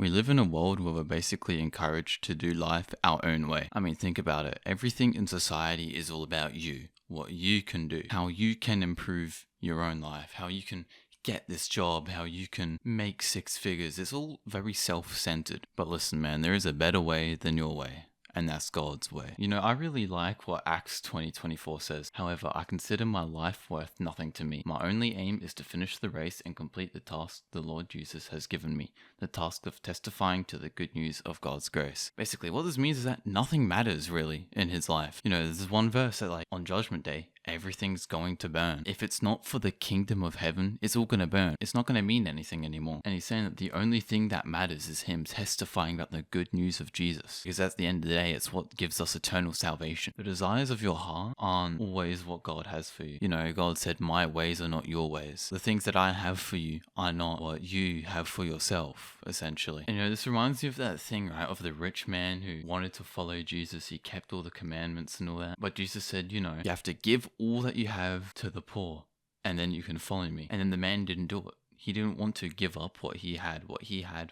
We live in a world where we're basically encouraged to do life our own way. I mean, think about it. Everything in society is all about you, what you can do, how you can improve your own life, how you can get this job, how you can make six figures. It's all very self-centered. But listen, man, there is a better way than your way. And that's God's way. You know, I really like what Acts 20:24 says. However, I consider my life worth nothing to me. My only aim is to finish the race and complete the task the Lord Jesus has given me, the task of testifying to the good news of God's grace. Basically, what this means is that nothing matters really in his life. You know, there's one verse that on Judgment Day, everything's going to burn. If it's not for the kingdom of heaven, it's all going to burn. It's not going to mean anything anymore. And he's saying that the only thing that matters is him testifying about the good news of Jesus. Because at the end of the day, it's what gives us eternal salvation. The desires of your heart aren't always what God has for you. You know, God said, my ways are not your ways. The things that I have for you are not what you have for yourself, essentially. And, you know, this reminds me of that thing, right, of the rich man who wanted to follow Jesus. He kept all the commandments and all that. But Jesus said, you know, you have to give all that you have to the poor, and then you can follow me. And then the man didn't do it. He didn't want to give up what he had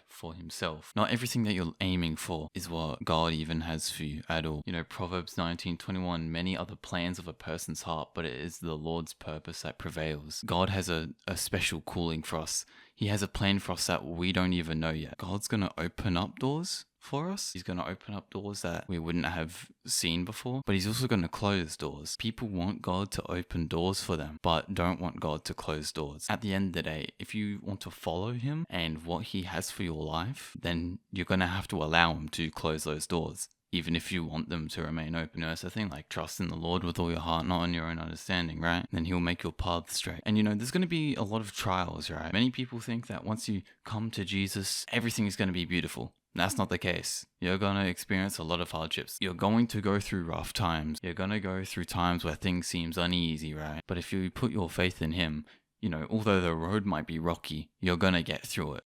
for himself. Not everything that you're aiming for is what God even has for you at all. You know, Proverbs 19:21, many are the plans of a person's heart, but it is the Lord's purpose that prevails. God has a special calling for us. He has a plan for us that we don't even know yet. God's going to open up doors for us. He's going to open up doors that we wouldn't have seen before, but he's also going to close doors. People want God to open doors for them, but don't want God to close doors. At the end of the day, if you want to follow him and what he has for your life, then you're going to have to allow him to close those doors, even if you want them to remain open. You know, it's a thing like trust in the Lord with all your heart, not on your own understanding, right? Then he'll make your path straight. And you know, there's going to be a lot of trials, right? Many people think that once you come to Jesus, everything is going to be beautiful. That's not the case. You're going to experience a lot of hardships. You're going to go through rough times. You're going to go through times where things seems uneasy, right? But if you put your faith in him, you know, although the road might be rocky, you're going to get through it.